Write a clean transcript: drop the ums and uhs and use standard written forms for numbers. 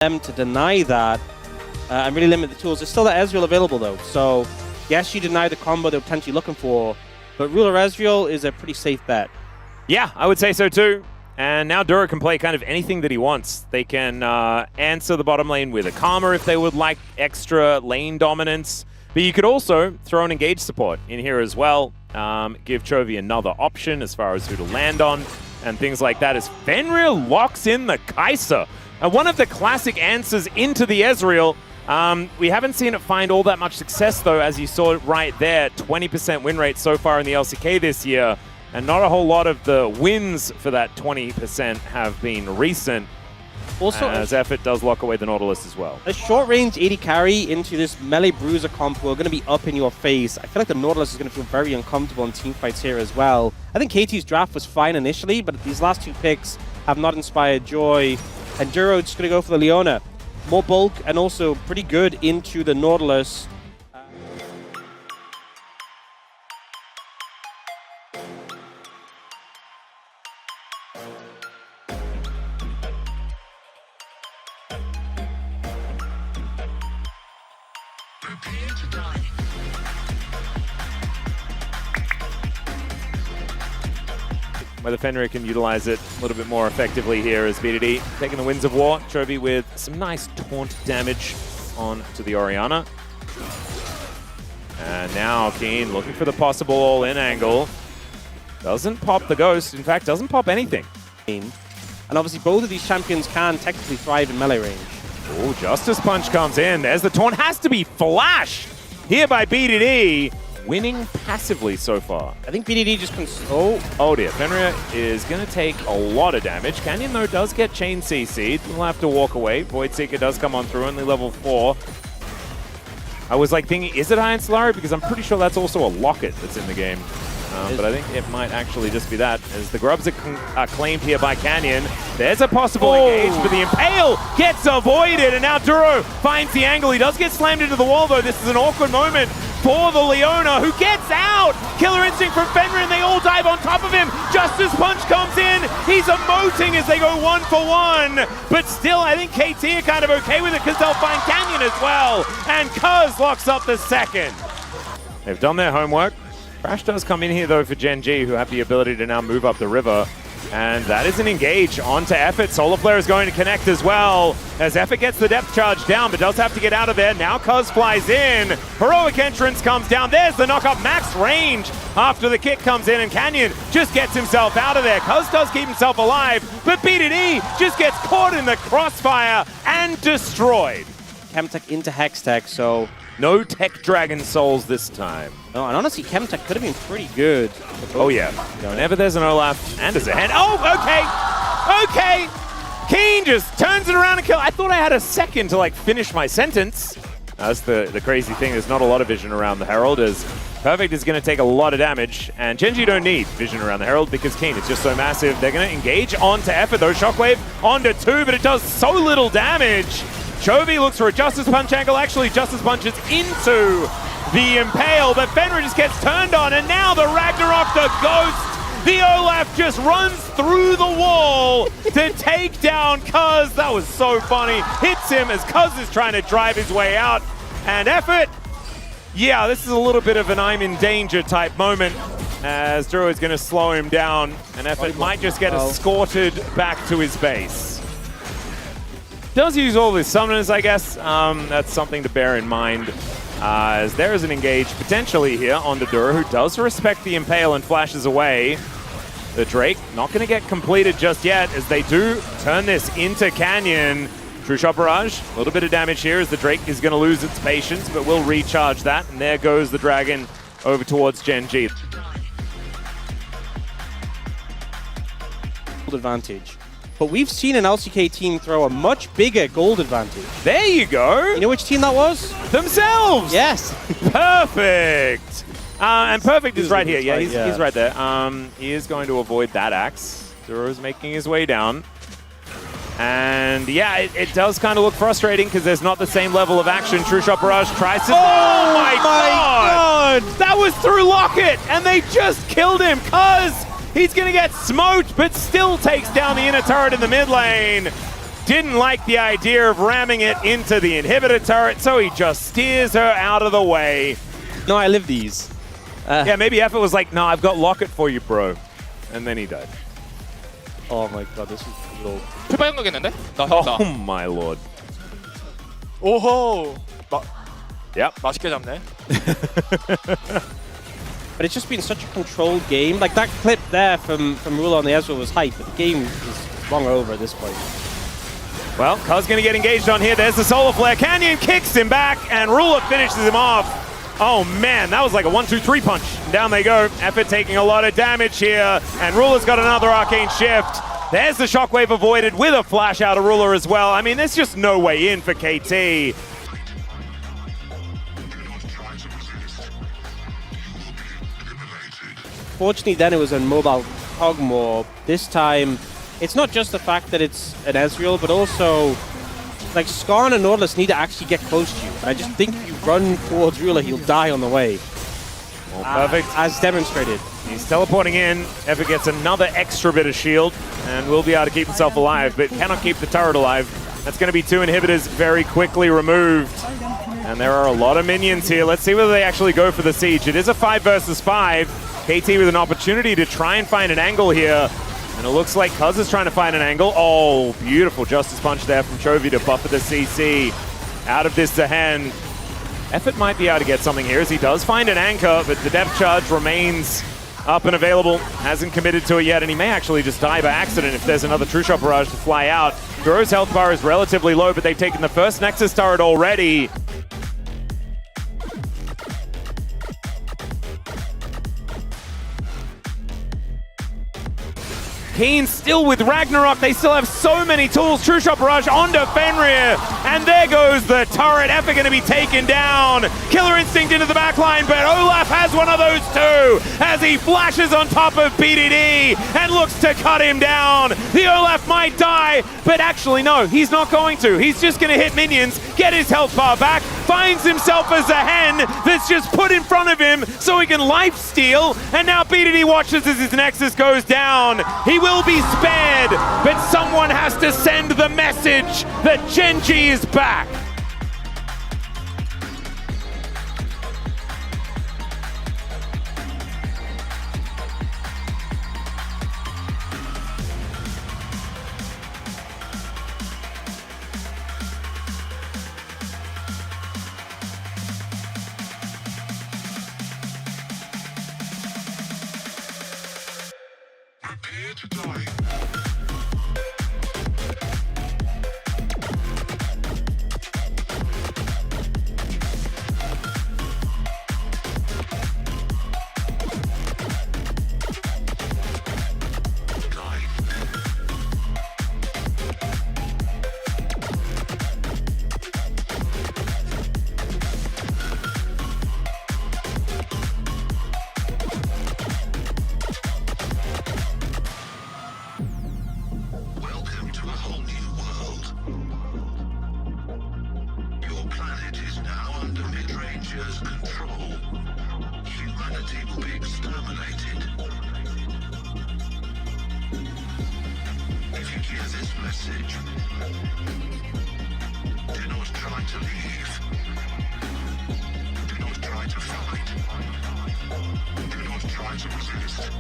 them to deny that and really limit the tools. There's still that Ezreal available though, so yes, you deny the combo they're potentially looking for, but Ruler Ezreal is a pretty safe bet. Yeah, I would say so too. And now Duro can play kind of anything that he wants. They can answer the bottom lane with a Karma if they would like extra lane dominance. But you could also throw an engage support in here as well. Give Chovy another option as far as who to land on and things like that as Fenrir locks in the Kai'Sa. One of the classic answers into the Ezreal. We haven't seen it find all that much success though, as you saw right there. 20% win rate so far in the LCK this year. And not a whole lot of the wins for that 20% have been recent. Also, as Effort does lock away the Nautilus as well. A short-range AD carry into this melee bruiser combo are going to be up in your face. I feel like the Nautilus is going to feel very uncomfortable in teamfights here as well. I think KT's draft was fine initially, but these last two picks have not inspired joy. And Duro just going to go for the Leona. More bulk and also pretty good into the Nautilus. Whether Fenrir can utilize it a little bit more effectively here as BDD taking the Winds of War. Chovy with some nice taunt damage on to the Orianna. And now Kiin looking for the possible all-in angle. Doesn't pop the Ghost, in fact doesn't pop anything. And obviously both of these champions can technically thrive in melee range. Oh, Justice Punch comes in. There's the taunt, has to be flashed here by BDD. Winning passively so far. I think BDD just Oh dear, Fenrir is going to take a lot of damage. Canyon though does get chain CC'd. He'll have to walk away. Voidseeker does come on through, only level 4. I was like thinking, is it Iron Solari? Because I'm pretty sure that's also a Locket that's in the game. But I think it might actually just be that, as the Grubs are claimed here by Canyon. There's a possible engage, but the Impale gets avoided, and now Duro finds the angle. He does get slammed into the wall, though. This is an awkward moment for the Leona, who gets out! Killer Instinct from Fenrir, and they all dive on top of him. Justice Punch comes in. He's emoting as they go 1-for-1. But still, I think KT are kind of okay with it, because they'll find Canyon as well. And Cuz locks up the second. They've done their homework. Crash does come in here though for Gen G, who have the ability to now move up the river. And that is an engage onto Effort. Solar Flare is going to connect as well, as Effort gets the depth charge down, but does have to get out of there. Now Cuz flies in. Heroic Entrance comes down. There's the knock-up, max range after the kick comes in, and Canyon just gets himself out of there. Cuz does keep himself alive, but BDD just gets caught in the crossfire and destroyed. Chemtech into Hextech, so no Tech Dragon Souls this time. No, and honestly, Chemtech could have been pretty good. Oh yeah. Whenever there's an Olaf and there's a hand. Oh, okay. Kiin just turns it around and kills. I thought I had a second to like finish my sentence. That's the crazy thing. There's not a lot of vision around the Herald, as Perfect is going to take a lot of damage, and Gen G don't need vision around the Herald because Kiin is just so massive. They're going to engage onto Effort though. Shockwave onto 2, but it does so little damage. Chovy looks for a Justice Punch angle. Actually, Justice punches into the Impale, but Fenrir just gets turned on, and now the Ragnarok, the Ghost, the Olaf just runs through the wall to take down Cuz. That was so funny. Hits him as Cuz is trying to drive his way out. And Effort, yeah, this is a little bit of an I'm in danger type moment, as Duro is going to slow him down, and Effort might just get escorted back to his base. Does use all his summoners, I guess. That's something to bear in mind, as there is an engage potentially here on the Duro, who does respect the Impale and flashes away. The Drake not going to get completed just yet, as they do turn this into Canyon. True Shot Barrage, a little bit of damage here, as the Drake is going to lose its patience, but will recharge that, and there goes the Dragon over towards Gen G. Advantage. But we've seen an LCK team throw a much bigger gold advantage. There you go! You know which team that was? Themselves! Yes! Perfect! And Perfect is right here. Yeah, he's right there. He is going to avoid that axe. Duro's making his way down. And yeah, it does kind of look frustrating because there's not the same level of action. True Shot Barrage tries to... Oh my god! That was through Locket, and they just killed him. Cuz he's going to get smoked, but still takes down the inner turret in the mid lane. didn't like the idea of ramming it into the inhibitor turret, so he just steers her out of the way. No, I live these. Yeah, maybe Effort was like, no, I've got Locket for you, bro. And then he died. Oh my god, this is brutal. 출발 가겠는데? 나 잡다. Oh my lord. 오호. Yep. 맛있게 잡네. But it's just been such a controlled game. Like that clip there from Ruler on the Ezreal was hype, but the game is long over at this point. Well, Cuz gonna get engaged on here. There's the Solar Flare. Canyon kicks him back, and Ruler finishes him off. Oh man, that was like a 1-2-3 punch. Down they go. Effort taking a lot of damage here, and Ruler's got another Arcane Shift. There's the Shockwave avoided with a flash out of Ruler as well. I mean, there's just no way in for KT. Fortunately, then it was a mobile Kog'Maw. This time, it's not just the fact that it's an Ezreal, but also, like, Skarn and Nautilus need to actually get close to you. I just think if you run towards Ruler, he'll die on the way. Well, perfect. As demonstrated. He's teleporting in. Effort gets another extra bit of shield, and will be able to keep himself alive, but cannot keep the turret alive. That's going to be 2 inhibitors very quickly removed. And there are a lot of minions here. Let's see whether they actually go for the siege. It is a 5 versus 5. KT with an opportunity to try and find an angle here. And it looks like Cuz is trying to find an angle. Oh, beautiful Justice Punch there from Chovy to buffer the CC. Out of this Zahen. Effort might be able to get something here as he does find an anchor, but the depth charge remains up and available. Hasn't committed to it yet, and he may actually just die by accident if there's another True Shot Barrage to fly out. Duro's health bar is relatively low, but they've taken the first Nexus turret already. Kiin still with Ragnarok. They still have so many tools. True Shot Barrage onto Fenrir. And there goes the turret. Effort going to be taken down. Killer Instinct into the backline, but Olaf has one of those too as he flashes on top of BDD and looks to cut him down. The Olaf might die, but actually no, he's not going to. He's just going to hit minions, get his health bar back, finds himself as a hen that's just put in front of him so he can lifesteal, and now BDD watches as his Nexus goes down. He will be spared, but someone has to send the message that Genji is back. Prepare to die. Welcome to a whole new world. Your planet is now under mid-rangers' control. Humanity will be exterminated. If you hear this message, do not try to leave. Do not try to fight. Do not try to resist.